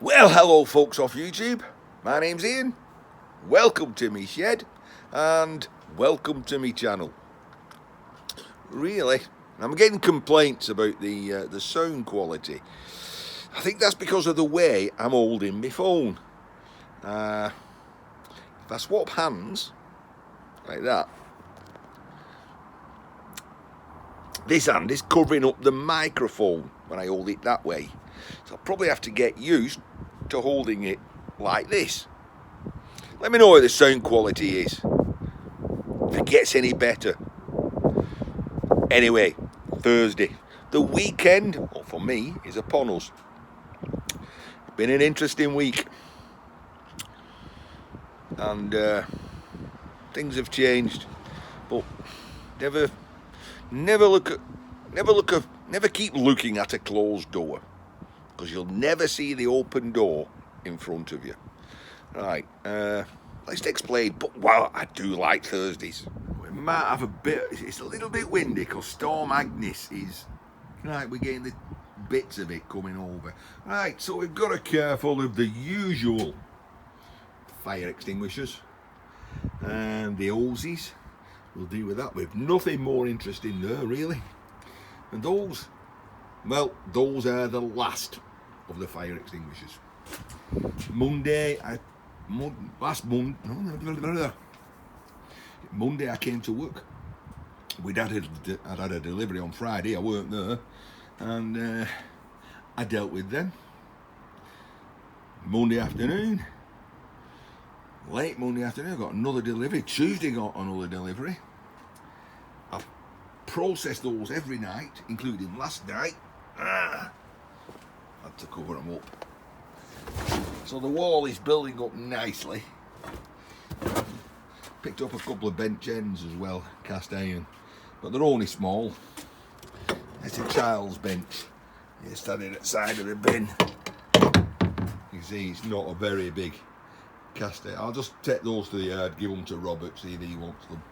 Well, hello folks off YouTube. My name's Ian. Welcome to me shed and welcome to me channel. Really, I'm getting complaints about the sound quality. I think that's because of the way I'm holding my phone. If I swap hands like that, this hand is covering up the microphone when I hold it that way. So I'll probably have to get used to holding it like this. Let me know what the sound quality is, if it gets any better. Anyway, Thursday. The weekend, well, for me, is upon us. It's been an interesting week. And things have changed. But never keep looking at a closed door, because you'll never see the open door in front of you. Right, let's explain. But wow, I do like Thursdays. We might have a bit, it's a little bit windy because Storm Agnes is, right, we're getting the bits of it coming over. Right, so we've got to be careful of the usual fire extinguishers and the hoses. We'll deal with that. We've nothing more interesting there, really. And those, well, those are the last of the fire extinguishers. Monday I came to work. I'd had a delivery on Friday. I weren't there, and I dealt with them. Monday afternoon, late Monday afternoon, I got another delivery. Tuesday got another delivery. I've processed those every night, including last night. Had to cover them up. So the wall is building up nicely. Picked up a couple of bench ends as well, cast iron, but they're only small. It's a child's bench. It's standing at the side of the bin. You see, it's not a very big cast iron. I'll just take those to the yard, give them to Robert, see if he wants them.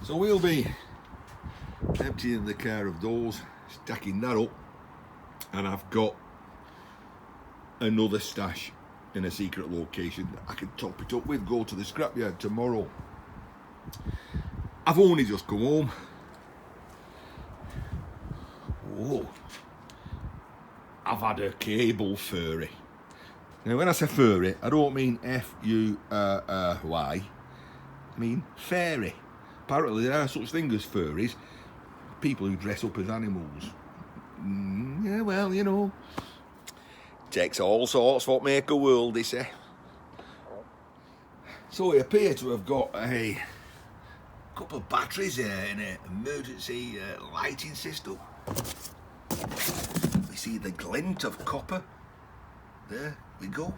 So we'll be emptying the car of those, stacking that up, and I've got another stash in a secret location that I can top it up with, go to the scrapyard tomorrow. I've only just come home. Oh, I've had a cable furry. Now when I say furry, I don't mean F-U-R-R-Y, I mean fairy. Apparently there are such things as furries, people who dress up as animals. Yeah, well, you know, takes all sorts what make a world, they say. So we appear to have got a couple of batteries in an emergency lighting system. We see the glint of copper. There we go.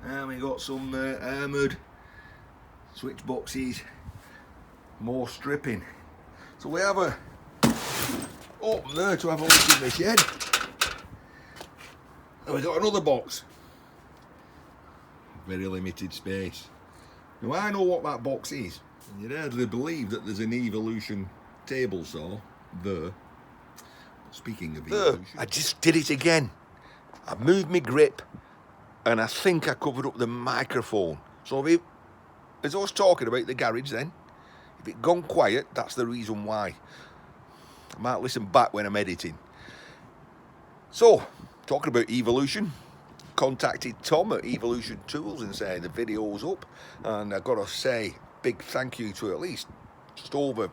And we got some armoured switch boxes, more stripping. So we have a open there to have a look in the shed. And we got another box. Very limited space. Now I know what that box is. And you'd hardly believe that there's an evolution table saw there. Speaking of evolution, I just did it again. I moved my grip and I think I covered up the microphone. So as I was talking about the garage then, if it gone quiet, that's the reason why. I might listen back when I'm editing. So, talking about evolution, contacted Tom at Evolution Tools and said the video's up, and I've got to say big thank you to at least just over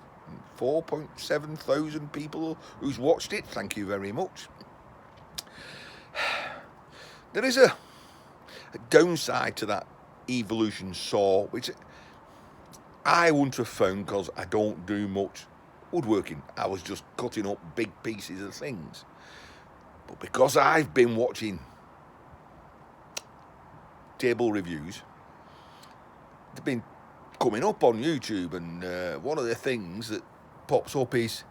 4.7 thousand people who's watched it. Thank you very much. There is a downside to that Evolution saw, which I wouldn't have found because I don't do much woodworking. I was just cutting up big pieces of things. But because I've been watching table reviews, they've been coming up on YouTube, and one of the things that pops up is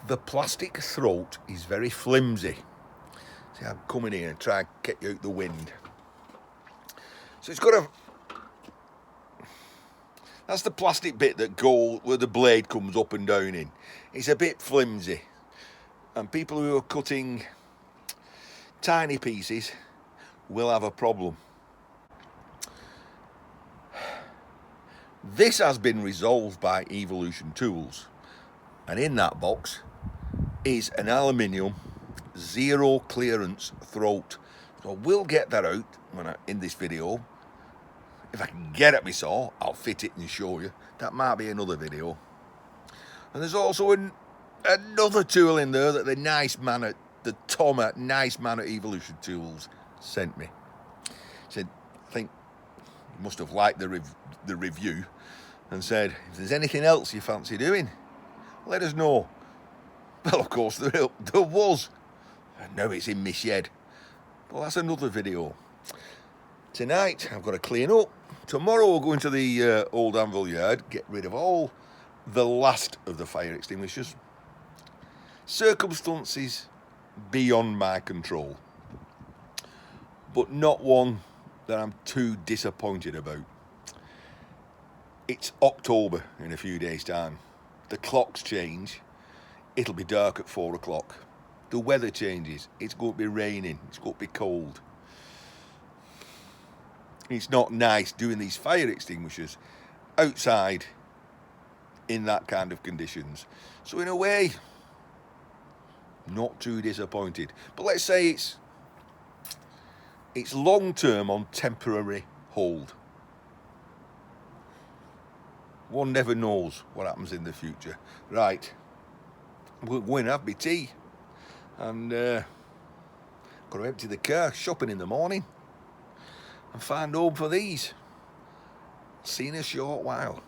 the plastic throat is very flimsy. See, I'm coming in and trying to get you out the wind. So it's got a, that's the plastic bit that goes where the blade comes up and down in. It's a bit flimsy. And people who are cutting tiny pieces will have a problem. This has been resolved by Evolution Tools, and in that box is an aluminium zero clearance throat. So we'll get that out in this video. If I can get at my saw, I'll fit it and show you. That might be another video. And there's also another tool in there that the Tom at Nice Man at Evolution Tools sent me. Said, I think you must have liked the review, and said, if there's anything else you fancy doing, let us know. Well, of course there was. And now it's in my shed. But that's another video. Tonight I've got to clean up. Tomorrow we'll go into the old anvil yard, get rid of all the last of the fire extinguishers. Circumstances beyond my control, but not one that I'm too disappointed about. It's October in a few days' time. The clocks change. It'll be dark at 4 o'clock. The weather changes. It's going to be raining. It's going to be cold. It's not nice doing these fire extinguishers outside in that kind of conditions. So in a way, not too disappointed. But let's say it's long term on temporary hold. One never knows what happens in the future. Right, we'll go in and have my tea, and got to empty the car, shopping in the morning, and find home for these. See you in a short while.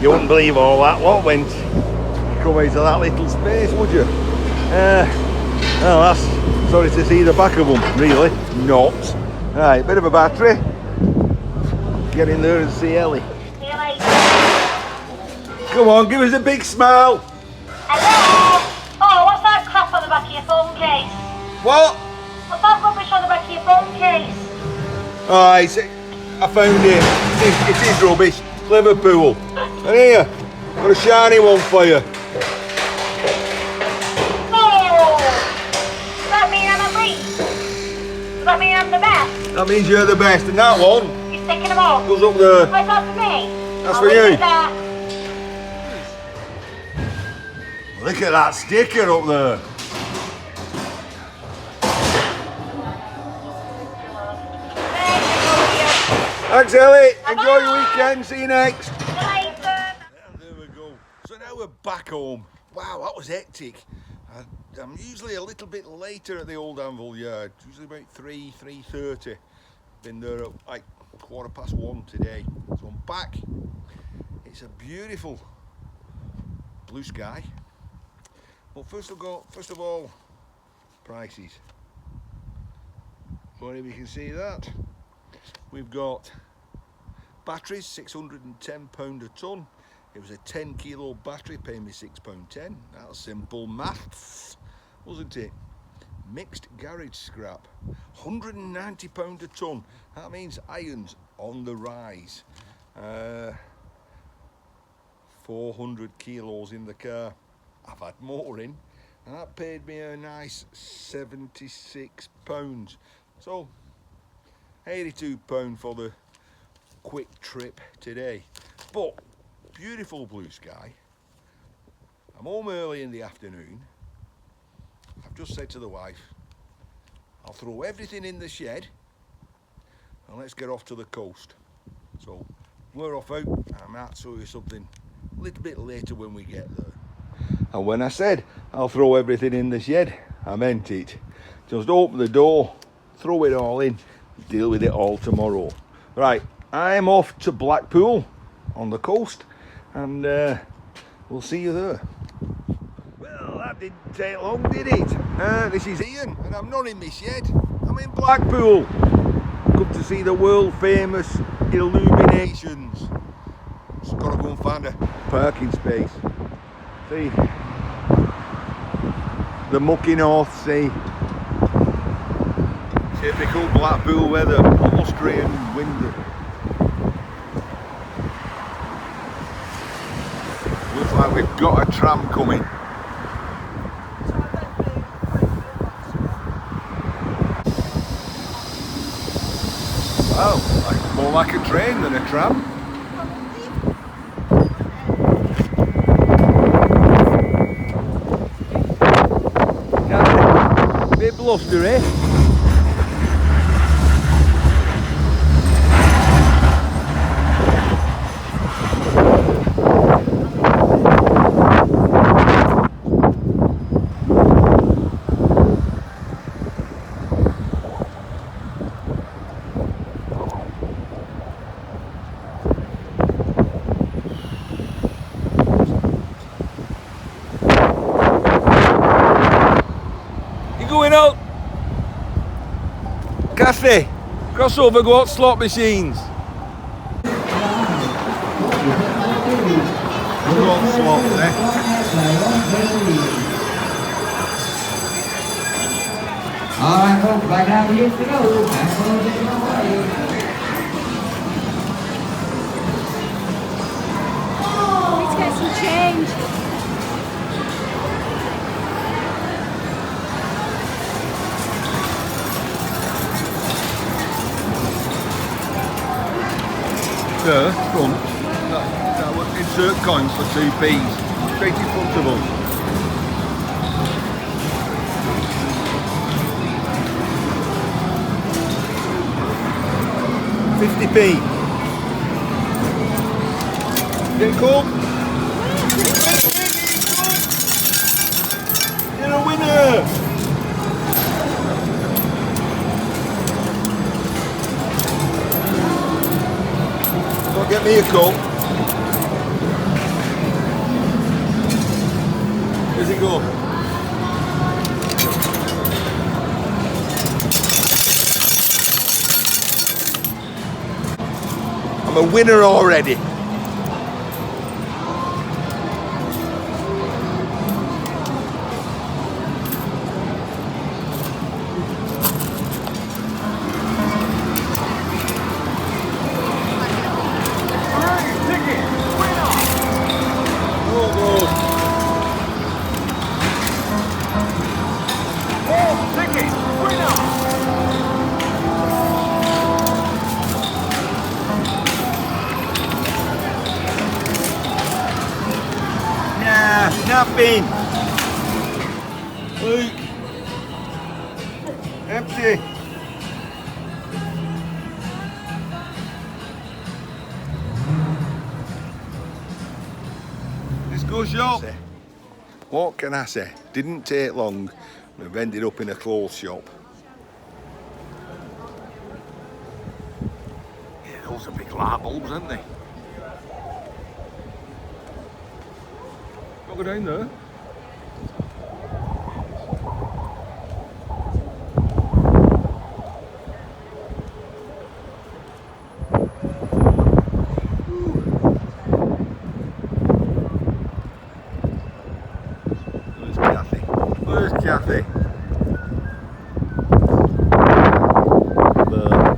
You wouldn't believe all that what went come into that little space, would you? Oh, that's sorry to see the back of them, really not. Right, bit of a battery. Get in there and see Ellie. See you later. Come on, give us a big smile. Hello? Oh, what's that crap on the back of your phone case? What? What's that rubbish on the back of your phone case? Alright, I found it. It is rubbish. Liverpool. And here, got a shiny one for you. Oh! Does that mean I'm a beast? Does that mean I'm the best? That means you're the best. And that one You're sticking them up? goes up there. Where's that for me? That's I'll for leave you. it there. Look at that sticker up there. Thanks, Ellie. Enjoy your weekend. See you next. See you later. There we go. So now we're back home. Wow, that was hectic. I'm usually a little bit later at the old anvil yard. Usually about 3:30. Been there at like 1:15 today. So I'm back. It's a beautiful blue sky. Well, first of all, prices. I wonder if you can see that. We've got batteries, £610 a tonne. It was a 10 kilo battery, paying me £6.10. That's simple maths, wasn't it? Mixed garage scrap, £190 a tonne. That means iron's on the rise. 400 kilos in the car. I've had more in, and that paid me a nice £76. So £82 for the quick trip today. But beautiful blue sky. I'm home early in the afternoon. I've just said to the wife, I'll throw everything in the shed and let's get off to the coast. So we're off out, and I might show you something a little bit later when we get there. And when I said I'll throw everything in the shed, I meant it. Just open the door, throw it all in, deal with it all tomorrow. Right, I'm off to Blackpool on the coast, and we'll see you there. Well, that didn't take long, did it? This is Ian, and I'm not in my shed. I'm in Blackpool. Come to see the world famous Illuminations. Just gotta go and find a parking space. See the mucky North Sea. Typical Blackpool weather, blustery and windy. Looks like we've got a tram coming. Wow, more like a train than a tram. Bit blustery. Going out, Kathy, crossover, go out slot machines. Go out slot there. Alright folks, back down here to go. Back on the Let's get some change. There, front, that would insert coins for 2p's, straight in front of us. £50p. Get it, cool? You're a winner! Get me a call. Where's it go? I'm a winner already. Nothing. Look. Empty. Let's go shop. What can I say? Didn't take long. We've ended up in a clothes shop. Yeah, those are big light bulbs, aren't they? Go down there. Where's Kathy? Where's Kathy? There.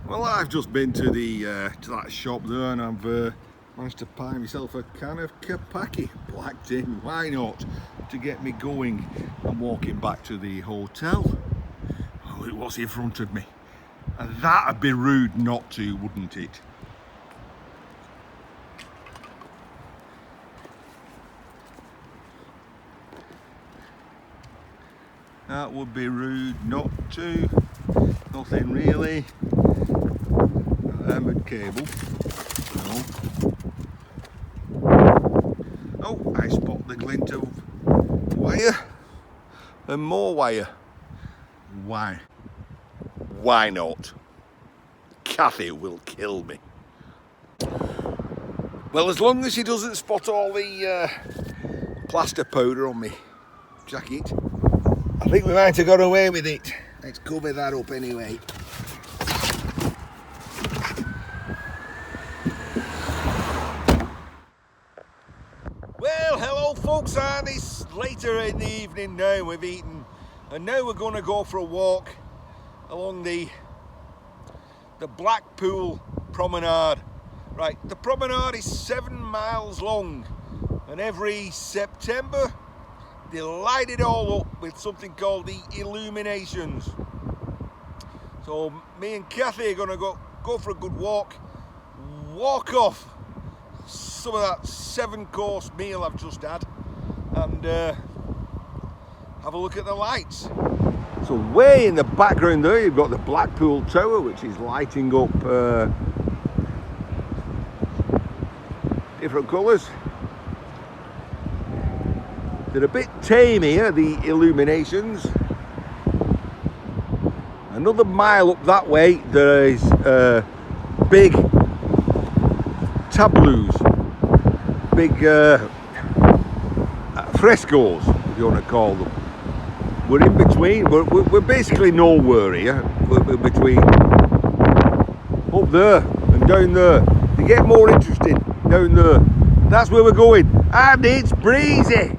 Well, I've just been to to that shop there, and I've managed to buy myself a can of Kapaki, black tin. Why not? To get me going and walking back to the hotel. Oh, it was in front of me, and that'd be rude not to, wouldn't it? That would be rude not to. Nothing really. Armoured cable. No. Oh, I spot the glint of wire and more wire. Why? Why not? Kathy will kill me. Well, as long as she doesn't spot all the plaster powder on me jacket, I think we might have got away with it. Let's cover that up anyway. folks, and it's later in the evening now. We've eaten, and now we're going to go for a walk along the Blackpool promenade. Right, the promenade is 7 miles long, and every September they light it all up with something called the Illuminations. So me and Kathy are going to go for a good walk off some of that 7-course meal I've just had, and have a look at the lights. So way in the background there you've got the Blackpool Tower, which is lighting up different colours. They're a bit tame here, the Illuminations. Another mile up that way there is big tableaus, big frescoes, if you want to call them. We're in between, we're basically nowhere here. We're between up there and down there. They get more interesting down there. That's where we're going, and it's breezy.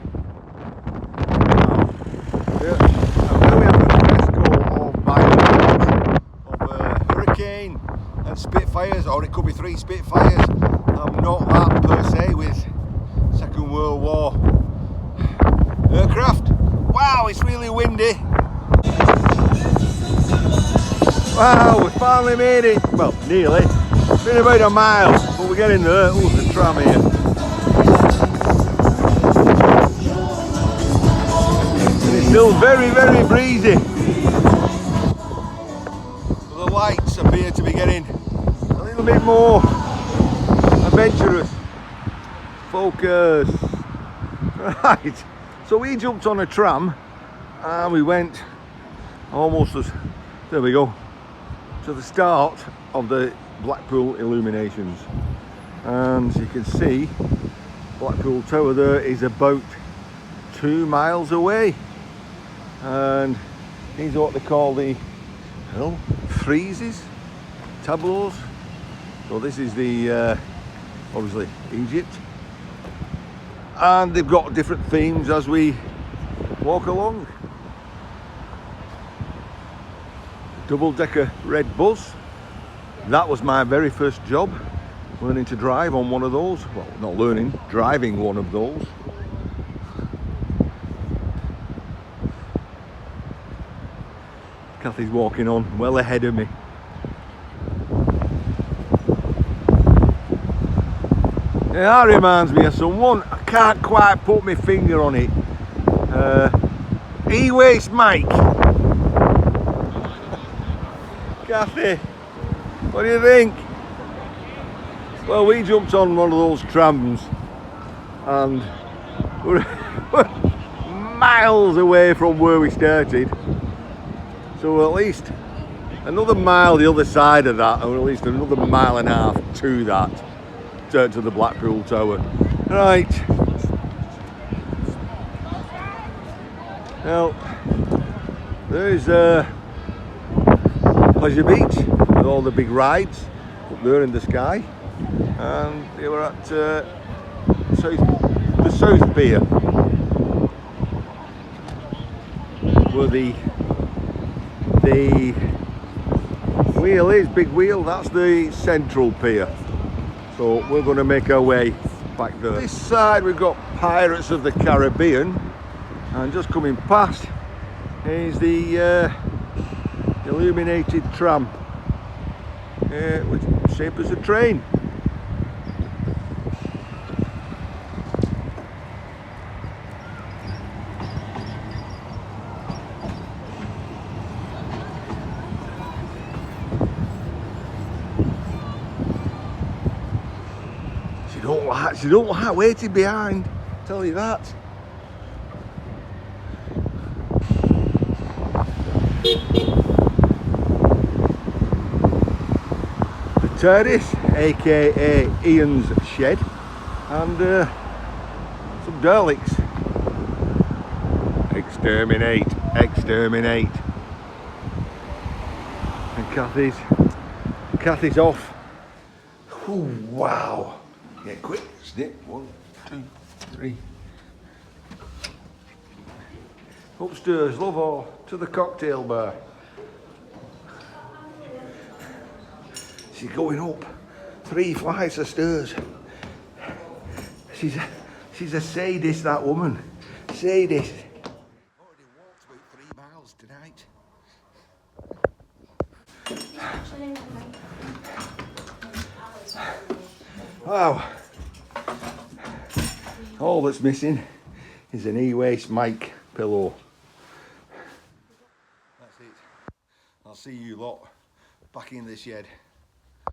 Hurricane and Spitfires, or it could be 3 Spitfires. I'm not that per se with Second World War aircraft. Wow, it's really windy. Wow, we finally made it. Well, nearly. It's been about a mile, but we're getting there. Oh, there's a tram here. And it's still very, very breezy. The lights appear to be getting A little bit more adventurous. Focus. Right. So we jumped on a tram and we went almost as, there we go, to the start of the Blackpool Illuminations. And as you can see, Blackpool Tower there is about 2 miles away. And these are what they call the friezes, tableaus. So this is the obviously Egypt, and they've got different themes as we walk along. Double-decker red bus. That was my very first job, learning to drive on one of those. Well, not learning, driving one of those. Kathy's walking on well ahead of me. Yeah, that reminds me of someone. I can't quite put my finger on it. E-Waste Mike. Kathy, what do you think? Well, we jumped on one of those trams and we're miles away from where we started. So at least another mile the other side of that, or at least another mile and a half to that, to the Blackpool Tower. Right. Now, there's Pleasure Beach with all the big rides up there in the sky. And they were at the South Pier, where the wheel is, big wheel, that's the central pier. So we're going to make our way back there. This side we've got Pirates of the Caribbean, and just coming past is the illuminated tram, which is shaped as a train. She don't like waiting behind, tell you that. The terrace, aka Ian's shed, and some derelicts. Exterminate, exterminate. And Kathy's off. Ooh, wow. Get quick, snip, 1, 2, 3, Upstairs, love, or to the cocktail bar. She's going up 3 flights of stairs. She's a sadist, that woman. Sadist. Already walked about 3 miles tonight. Wow. All that's missing is an e-waste mic pillow. That's it. I'll see you lot back in the shed.